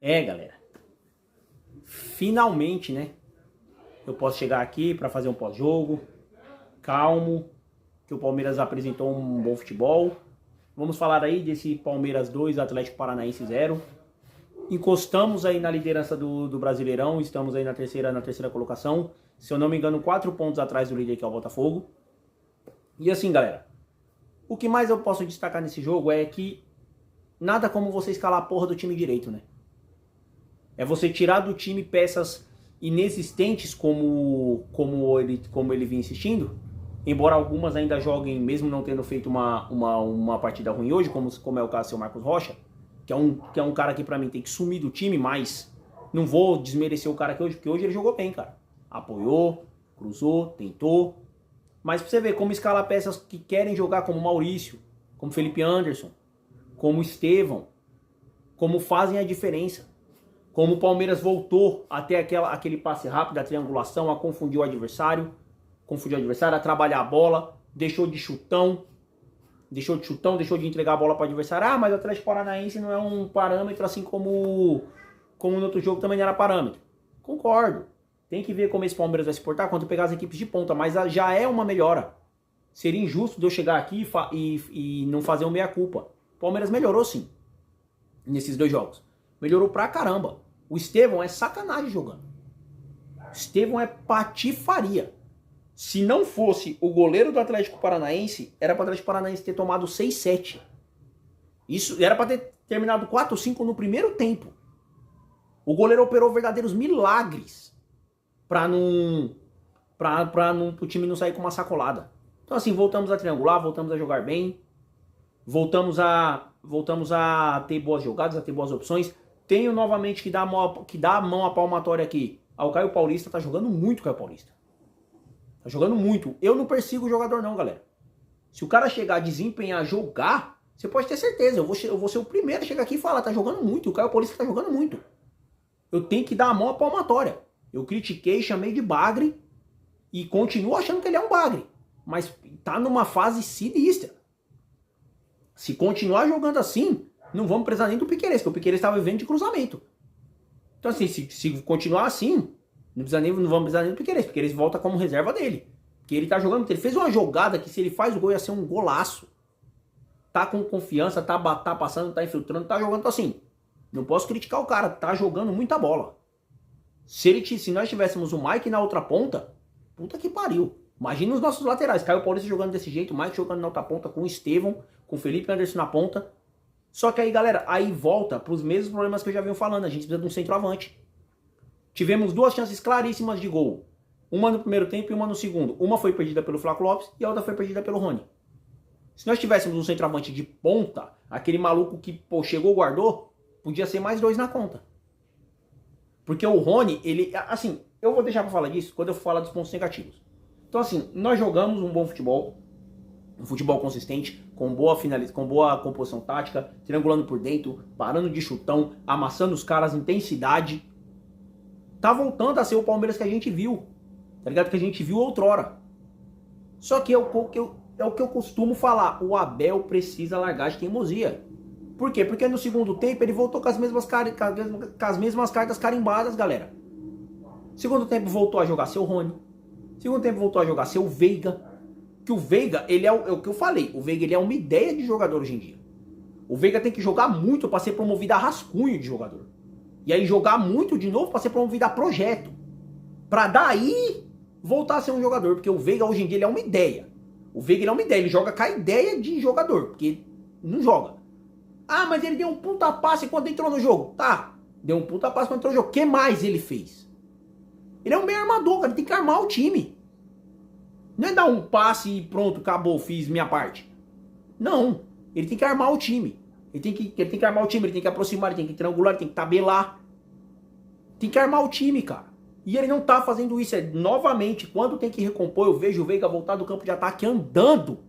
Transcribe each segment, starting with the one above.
Galera, finalmente, né, eu posso chegar aqui para fazer um pós-jogo, calmo, que o Palmeiras apresentou um bom futebol. Vamos falar aí desse Palmeiras 2, Atlético Paranaense 0. Encostamos aí na liderança do Brasileirão, estamos aí na terceira colocação. Se eu não me engano, 4 pontos atrás do líder, que é o Botafogo. E assim, galera, o que mais eu posso destacar nesse jogo é que nada como você escalar a porra do time direito, né? É você tirar do time peças inexistentes como ele vinha insistindo. Embora algumas ainda joguem, mesmo não tendo feito uma partida ruim hoje, como é o caso do seu Marcos Rocha, que é um cara que pra mim tem que sumir do time, mas não vou desmerecer o cara que hoje, porque hoje ele jogou bem, cara. Apoiou, cruzou, tentou. Mas pra você ver como escalar peças que querem jogar, como Maurício, como Felipe Anderson, como Estevão, como fazem a diferença. Como o Palmeiras voltou até aquele passe rápido, a triangulação, a confundir o adversário, a trabalhar a bola, deixou de chutão, deixou de entregar a bola para o adversário. Ah, mas o Atlético Paranaense não é um parâmetro assim como no outro jogo também não era parâmetro. Concordo. Tem que ver como esse Palmeiras vai se portar quando pegar as equipes de ponta, mas já é uma melhora. Seria injusto de eu chegar aqui e não fazer uma meia-culpa. O Palmeiras melhorou sim, nesses 2 jogos. Melhorou pra caramba. O Estevão é sacanagem jogando. O Estevão é patifaria. Se não fosse o goleiro do Atlético Paranaense, era para o Atlético Paranaense ter tomado 6-7. Isso era para ter terminado 4-5 no primeiro tempo. O goleiro operou verdadeiros milagres para o time não sair com uma sacolada. Então assim, voltamos a triangular, voltamos a jogar bem, voltamos a ter boas jogadas, a ter boas opções. Tenho novamente que dar a mão à palmatória aqui ao Caio Paulista. Tá jogando muito o Caio Paulista. Tá jogando muito. Eu não persigo o jogador não, galera. Se o cara chegar a desempenhar, jogar, você pode ter certeza. Eu vou ser o primeiro a chegar aqui e falar, tá jogando muito. O Caio Paulista tá jogando muito. Eu tenho que dar a mão à palmatória. Eu critiquei, chamei de bagre e continuo achando que ele é um bagre. Mas tá numa fase sinistra. Se continuar jogando assim, não vamos precisar nem do Piquerez, porque o Piquerez estava vivendo de cruzamento. Então assim, se continuar assim, não vamos precisar nem do Piquerez. O Piquerez volta como reserva dele. Porque ele tá jogando, ele fez uma jogada que se ele faz o gol ia ser um golaço. Tá com confiança, tá passando, tá infiltrando, tá jogando, então assim. Não posso criticar o cara, tá jogando muita bola. Se nós tivéssemos o Mike na outra ponta, puta que pariu. Imagina os nossos laterais, Caio Paulista jogando desse jeito, o Mike jogando na outra ponta com o Estevão, com o Felipe Anderson na ponta. Só que aí, galera, aí volta para os mesmos problemas que eu já venho falando. A gente precisa de um centroavante. Tivemos 2 chances claríssimas de gol. Uma no primeiro tempo e uma no segundo. Uma foi perdida pelo Flaco Lopes e a outra foi perdida pelo Rony. Se nós tivéssemos um centroavante de ponta, aquele maluco que chegou, guardou, podia ser mais 2 na conta. Porque o Rony, ele... Assim, eu vou deixar para falar disso quando eu for falar dos pontos negativos. Então assim, nós jogamos um bom futebol. Um futebol consistente, com boa composição tática, triangulando por dentro, parando de chutão, amassando os caras, intensidade. Tá voltando a ser o Palmeiras que a gente viu, tá ligado? Que a gente viu outrora. Só que é o que eu costumo falar, o Abel precisa largar de teimosia. Por quê? Porque no segundo tempo ele voltou com as mesmas cartas carimbadas, galera. Segundo tempo voltou a jogar seu Rony. Segundo tempo voltou a jogar seu Veiga. Que o Veiga, ele é o que eu falei, o Veiga ele é uma ideia de jogador hoje em dia. O Veiga tem que jogar muito para ser promovido a rascunho de jogador. E aí jogar muito de novo para ser promovido a projeto. Para daí voltar a ser um jogador, porque o Veiga hoje em dia ele é uma ideia. O Veiga ele é uma ideia, ele joga com a ideia de jogador, porque não joga. Ah, mas ele deu um puta passe quando entrou no jogo. Tá, deu um puta passe quando entrou no jogo. O que mais ele fez? Ele é um meio armador, cara, ele tem que armar o time. Não é dar um passe e pronto, acabou, fiz minha parte. Não, ele tem que armar o time. Ele tem que armar o time, ele tem que aproximar, ele tem que triangular, ele tem que tabelar. Tem que armar o time, cara. E ele não tá fazendo isso. Novamente, quando tem que recompor, eu vejo o Veiga voltar do campo de ataque andando.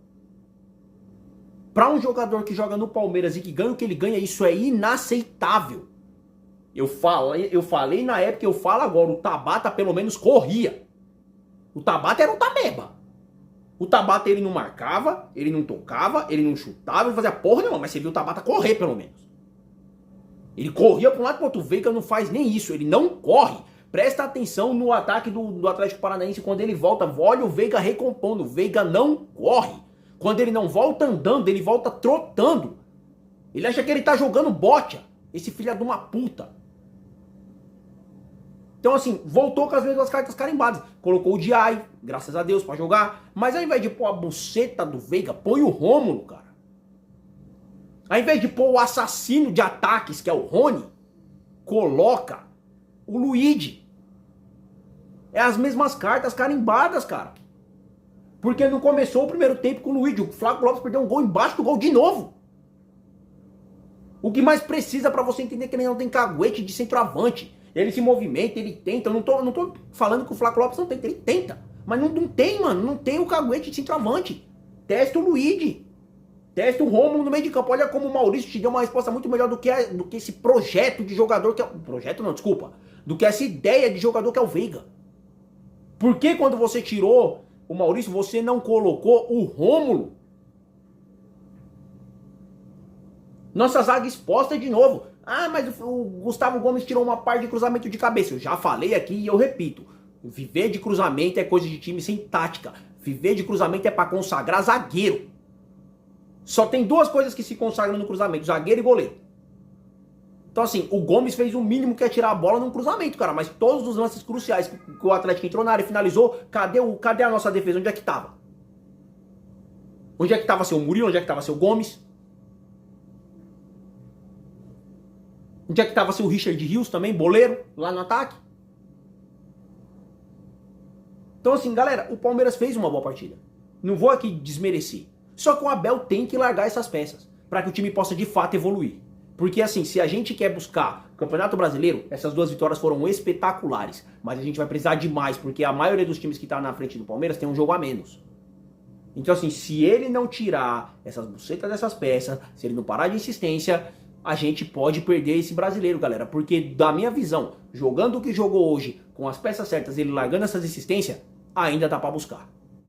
Para um jogador que joga no Palmeiras e que ganha o que ele ganha, isso é inaceitável. Eu falei na época, eu falo agora, o Tabata pelo menos corria. O Tabata era um Tameba. O Tabata ele não marcava, ele não tocava, ele não chutava, ele fazia porra nenhuma, mas você viu o Tabata correr pelo menos. Ele corria para um lado e para outro. O Veiga não faz nem isso, ele não corre. Presta atenção no ataque do Atlético Paranaense quando ele volta. Olha o Veiga recompondo. O Veiga não corre. Quando ele não volta andando, ele volta trotando. Ele acha que ele tá jogando bocha. Esse filho de uma puta. Então assim, voltou com as mesmas cartas carimbadas. Colocou o Diay, graças a Deus, pra jogar. Mas ao invés de pôr a buceta do Veiga, põe o Rômulo, cara. Ao invés de pôr o assassino de ataques, que é o Rony, coloca o Luigi. É as mesmas cartas carimbadas, cara. Porque não começou o primeiro tempo com o Luigi. O Flávio Lopes perdeu um gol embaixo do gol de novo. O que mais precisa pra você entender que ele não tem caguete de centroavante. Ele se movimenta, ele tenta. Eu não tô falando que o Flávio Lopes não tenta. Ele tenta. Mas não tem, mano. Não tem o caguete de centroavante. Testa o Luigi. Testa o Rômulo no meio de campo. Olha como o Maurício te deu uma resposta muito melhor do que esse projeto de jogador que é... Projeto não, desculpa. Do que essa ideia de jogador que é o Veiga. Por que quando você tirou o Maurício, você não colocou o Rômulo? Nossa zaga exposta de novo. Ah, mas o Gustavo Gomes tirou uma parte de cruzamento de cabeça. Eu já falei aqui e eu repito. Viver de cruzamento é coisa de time sem tática. Viver de cruzamento é pra consagrar zagueiro. Só tem duas coisas que se consagram no cruzamento: zagueiro e goleiro. Então assim, o Gomes fez o mínimo que é tirar a bola num cruzamento, cara. Mas todos os lances cruciais que o Atlético entrou na área e finalizou, cadê a nossa defesa? Onde é que tava? Onde é que tava seu Murilo? Onde é que tava seu Gomes? Onde é que tava seu Richard Rios também, boleiro, lá no ataque? Então assim, galera, o Palmeiras fez uma boa partida. Não vou aqui desmerecer. Só que o Abel tem que largar essas peças para que o time possa de fato evoluir. Porque assim, se a gente quer buscar o Campeonato Brasileiro, essas duas vitórias foram espetaculares. Mas a gente vai precisar de mais, porque a maioria dos times que tá na frente do Palmeiras tem um jogo a menos. Então assim, se ele não tirar essas bucetas dessas peças, se ele não parar de insistência, a gente pode perder esse brasileiro, galera. Porque da minha visão, jogando o que jogou hoje, com as peças certas, ele largando essas insistências, ainda dá pra buscar.